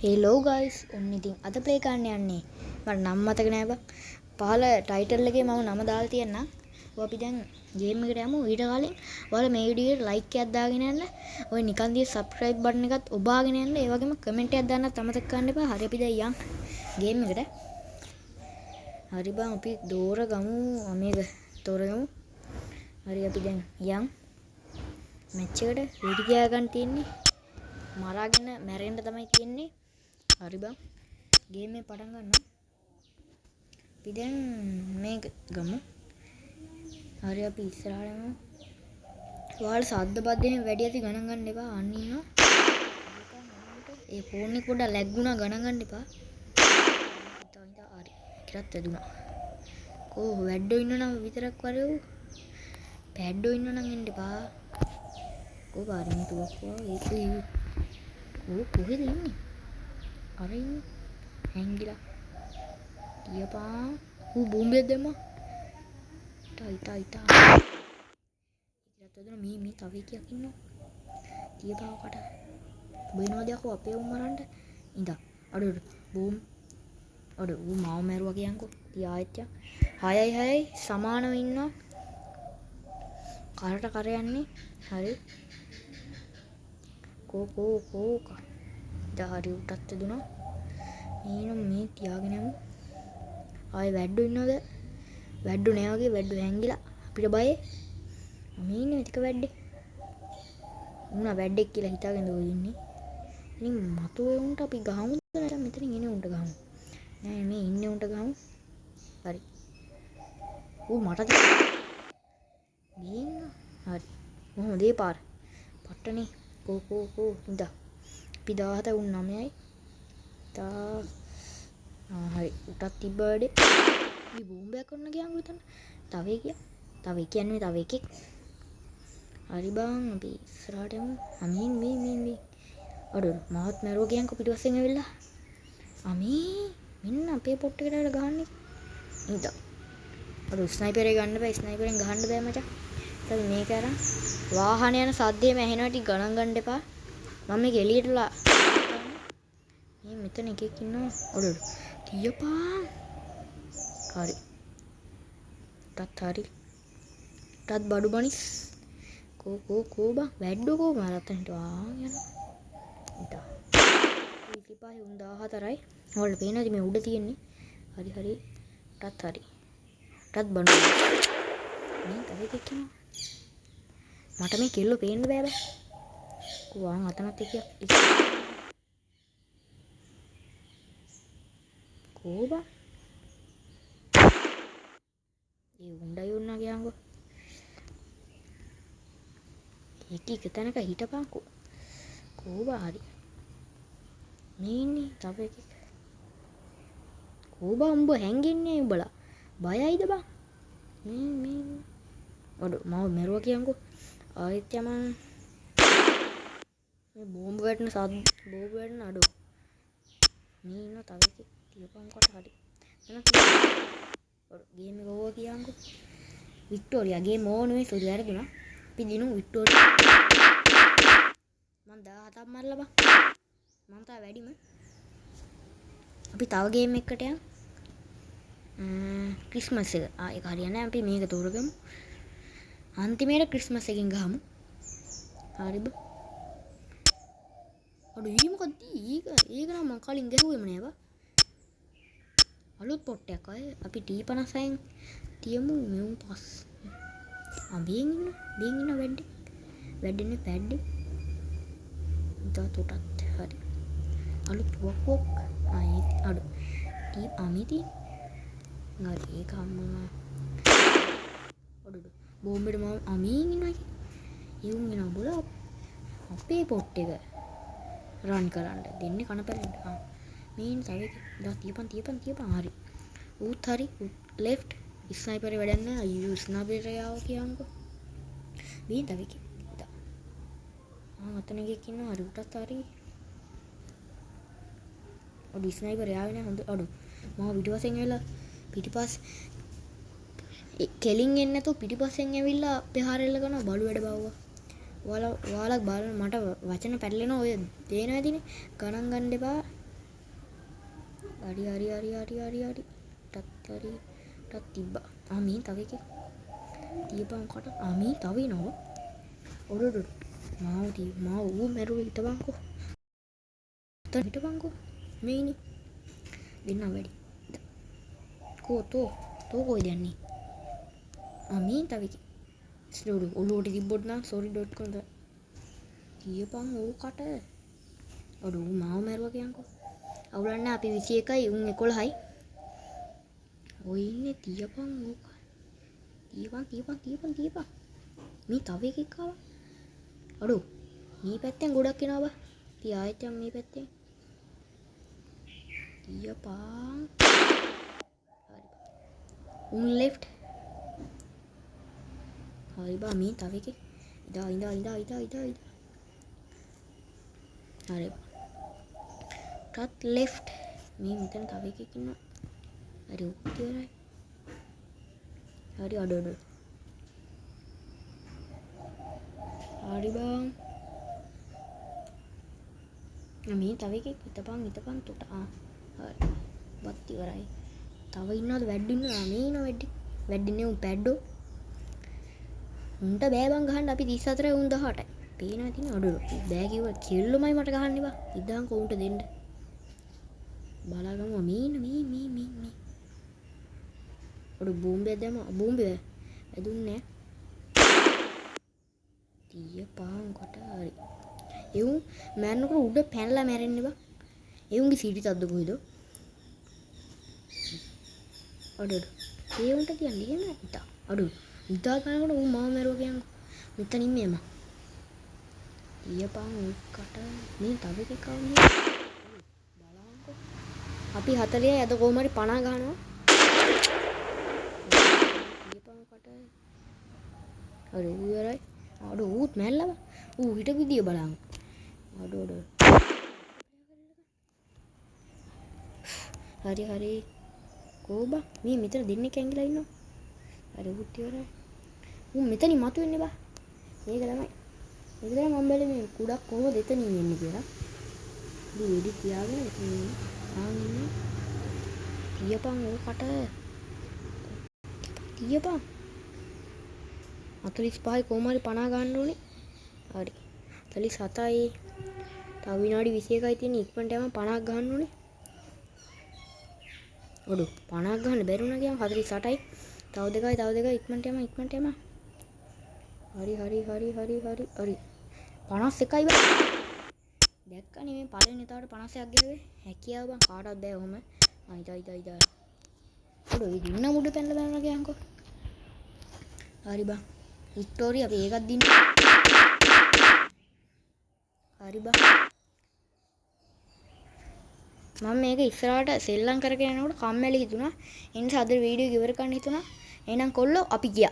Hello guys ඔන්න ඉතින් අද ප්ලේ කරන්න යන්නේ මට නම් මතක නෑ බං පහල ටයිටල් එකේ මම නම දාලා තියන්නම් ඔය අපි දැන් ගේම් එකට යමු ඊට කලින් ඔයාලා මේ වීඩියෝට ලයික් එකක් දාගෙන යන්න ඔය නිකන් දිය සබ්ස්ක්‍රයිබ් බටන් එකත් ඔබාගෙන යන්න ඒ වගේම කමෙන්ට් එකක් දාන්නත් අමතක කරන්න එපා හරි අපි දැන් යන් ගේම් එකට හරි බං අපි දෝර ගමු මේක තෝරගමු හරි අපි දැන් යන් මැච් එකට වෙඩි ගියා ගන්න තියෙන්නේ මරාගෙන මැරෙන්න තමයි තියෙන්නේ හරි බං ගේම් එක පටන් ගන්නවා අපි දැන් මේක ගමු හරි අපි ඉස්සරහට යමු ඔයාලා සද්ද බද්දෙන් වැඩි ඇති ගණන් ගන්න එපා අන්න ඉන්නවා ඒ ෆෝන් එක පොඩ්ඩක් ලැග් වුණා ගණන් ගන්න එපා හිතා හරි කිරත් වැදුනා කෝ වැඩෝ ඉන්නනම් විතරක් වරෙව් පැඩෝ ඉන්නනම් එන්න එපා කෝ පාරින් තුවක්වා ඒක ඕ කොහෙද ඉන්නේ අර ඉන්නේ හැංගිලා තියපා ඌ බෝම්බයක් දැම්මා ටයි ඉතින් අතන මේ තව එකක් ඉන්නවා තියපා කට බේනවාද යකෝ අපේ උන් මරන්න ඉඳා අර බෝම් අර ඌ මාව මැරුවා කියන්කෝ තියායත් යා 6යි සමානව ඉන්නවා කරට කර යන්නේ හරි කෝ හරි උටත් දුනා මේනම් මේ තියාගෙන යමු ආයේ වැඩ්ඩු ඉන්නවද වැඩ්ඩු නෑ වගේ වැඩ්ඩු හැංගිලා අපිට බයයි මේ ඉන්නේ ටික වැඩ්ඩේ උනා වැඩ්ඩෙක් කියලා හිතාගෙන දෝ ඉන්නේ ඉතින් මතුවේ උන්ට අපි ගහමුද නැත්නම් මෙතනින් එනේ උන්ට ගහමු නෑ මේ ඉන්නේ උන්ට ගහමු හරි ඌ මට ගින්න හරි මොහොම දේ පාර පට්ටනේ කෝ ඉඳා අපි 17 උන් 9යි හරි උටත් තිබ්බ වැඩේ මේ බෝම්බයක් කරන්න ගියාම විතර තව කියන්නේ තව එකෙක් හරි බං අපි ඉස්සරහට යමු අමීන් මේ අර මාත් මරුවා කියන්කෝ පිටිපස්සෙන් ඇවිල්ලා මෙන්න අපේ පොට්ටකට ගහන්නේ ඉඳා අර ස්නයිපරේ ගන්න බෑ ස්නයිපරෙන් ගහන්න බෑ මචං අපි මේක අරන් වාහන යන සද්දේම ඇහෙනවා ටික ගණන් ගන්න එපා මම මේක එළියටලා මේ මෙතන එකෙක් ඉන්නවා අර තියපා හරි ටත් බඩු බනිස් කෝ බං වැඩ්ඩෝ මාරත්තන්ට යනවා ඉතා සිපාහි උන් 14යි ඔයාලට පේනවද මේ උඩ තියෙන්නේ හරි ටත් බඩු මේ තව එකෙක් ඉන්නවා මට මේ කෙල්ලෝ පේන්න බෑ කුවාන් අතනත් එකක් කෝබා ඒ උණ්ඩයි උන්නා කියන්කෝ එක තැනක හිටපන්කෝ කෝබා හරි මේ ඉන්නේ තව එකෙක් කෝබා උඹ හැංගෙන්නේ උඹලා බයයිද බං මේ ඔඩ මාව මැරුවා කියන්කෝ ආයෙත් යමන් මේ බෝම්බ වැටෙන අඩෝ මේ ඉන්න තව එකෙක් තියපන් කොට හරි ගේම් එක ඕවා කියන්කෝ වික්ටෝරියා ගේම් ඕන නෙවෙයි සෝරි වැරදුනා අපි දිනු වික්ටෝරියා මම 17ක් මරලා බං මම තා වැඩිම අපි තව ගේම් එකකට යමු ක්‍රිස්මස් එක ඒක හරියන්නේ නැහැ අපි මේක තෝරගමු අන්තිමේට ක්‍රිස්මස් එකෙන් ගහමු හරි බං අඩෝ ඊ මොකද ඒක නම් මම කලින් ගැහුවෙම නෑ බං අලුත් පොට්ටයක් අය අපි T56න් තියමු මෙවුන් පස් බියෙන් ඉන්න වැඩන්නේ පැඩ්ඩේ ඉතා තොටත් හරි අලුත් වොක් අඩු ටීප් අමිති හරි ඒක අම්මා අඩු බෝම්බෙට මම අමීන් ඉන්නවා ඉවුන් එනවා බොල අපේ පොට් එක රන් කරන්න දෙන්නේ කන පැලෙන්ට මේන් තව දා තියපන් හරි ඌත් හරි ලෙෆ්ට් ස්නයිපරේ වැඩක් නෑ අයියෝ ස්නයිපරේ ආව කියන්කෝ මේ තව එකෙක් ඉතා අතන එකෙක් ඉන්නවා හරි උටත් හරි අඩු ස්නයිපරේ ආවේ නෑ හොඳ අඩු මම පිටිපස්සෙන් ඇවිල්ලා පිටිපස්ස කෙලින් එන්නේ නැතුව පිටිපස්සෙන් ඇවිල්ලා පෙහාරෙල්ල කරනවා බලු වැඩ බවවා ඔයාලා බලන්න මට වචන පැටලෙනවා ඔය තේනවා ඇතිනේ ගණන් ගන්න එපා හරි. ටත් තිබ්බා. මේ තව එකක්. තියපන් කොට. මේ තව එනවා. ඔඩොඩොඩ. මාව ඌ මැරුව හිටපන්කෝ. හිටපන්කෝ. මේ ඉන්නේ. දෙන්න වැඩි. තෝ කොයිද යන්නේ? මේ තව එකක්. ස්ලෝඩු ඔලුවට තිබ්බොත් නම් sorry.com ද. තියපන් ඌ කට. ඌ මාව මැරුවා කියන්කෝ. අවුලක් නැහැ අපි 21යි උන් 11යි. ඔය ඉන්නේ තියපන් ඌ. තියපන්. මේ තව එකක් ආවා. අඩෝ මේ පැත්තෙන් ගොඩක් එනවා බා. ඉතින් ආයෙත් යම් මේ පැත්තෙන්. තියපන්. හරි. උන් left. හරි බා මේ තව එකක්. ඉදා. හරි. ටත් left. මේ මෙතන තව එකක් ඉන්නවා. හරි උත් ඉවරයි. හරි අඩ. හරි බං. මේ තව එකක් හිටපන් තුට. හරි. වත් ඉවරයි. තව ඉන්නවද වැඩි ඉන්නවා. මේ ඉන්න වැඩින්නේ උන් පැඩ්ඩෝ. උන්ට බෑ බං ගහන්න අපි 34යි උන් 18යි. පේනවා තියෙන අඩුව. බෑ කිව්වා කෙල්ලමයි මට ගහන්න බා. ඉදාන්කෝ උන්ට දෙන්න. බලාගමු මේ. අඩු බෝම්බයක් දැම්ම. බෝම්බය වැදුන්නේ නැහැ. තියපන් කොට හරි. එවුන් මැරෙනකොට උඩ පැනලා මැරෙන්නේ බා. එවුන්ගේ සීටි තද්ද කොයිද? අඩු. ඒ උන්ට කියන්නේ නෑ. අඩු. ඉතා කනකොට ඌ මාව මැරුවා කියන්කෝ. මෙතනින් මේම. තියපන් කට. මේ තව එකක් ආවනේ. බලන්නකෝ. අපි 40යි අද කොහොම හරි 50 ගහනවා. තියපන් කට. හරි ඉවරයි. අඩු ඌත් මැල්ලව. ඌ හිට විදිය බලන්න. අඩු. හරි. කොහොබා මේ මෙතන දෙන්නෙක් ඇංගිලා ඉන්නවා. හරි උත් ඉවරයි. ඌ මෙතනින් මතුවෙන්නේ බා. ඒක තමයි. මම බැලුවේ මේ කුඩක් කොහොමද එතනින් එන්නේ කියලා. ඉතින් වෙඩි තියාගෙන ඉන්නේ. තියපන් ඌ කට. තියපන්. 45යි කොහොම හරි 50 ගන්න ඕනේ. හරි. 47යි. තව විනාඩි 21යි තියෙන ඉක්මනට යම 50ක් ගන්න ඕනේ. ඔඩු 50ක් ගන්න බැරි වුණා කියන් 48යි. තව දෙකයි ඉක්මනට යම. හරි. 51යි බං. දැක්කනේ මේ පළවෙනි එතාවට 51ක් ගෙරුවේ. හැකියාව බං කාටවත් බෑ ඔහොම. ඉදා. ඔඩු ඉන්න මුඩ පැනලා කියන්කෝ. හරි බං. වික්ටෝරිය අපි ඒකත් දින්න. හරි බං. මම මේක ඉස්සරහට සෙල්ලම් කරගෙන යනකොට කම්මැලි හිතුණා. ඒ නිසා අද වීඩියෝ එක ඉවර කරන්න හිතුණා. එහෙනම් කොල්ලෝ අපි ගියා.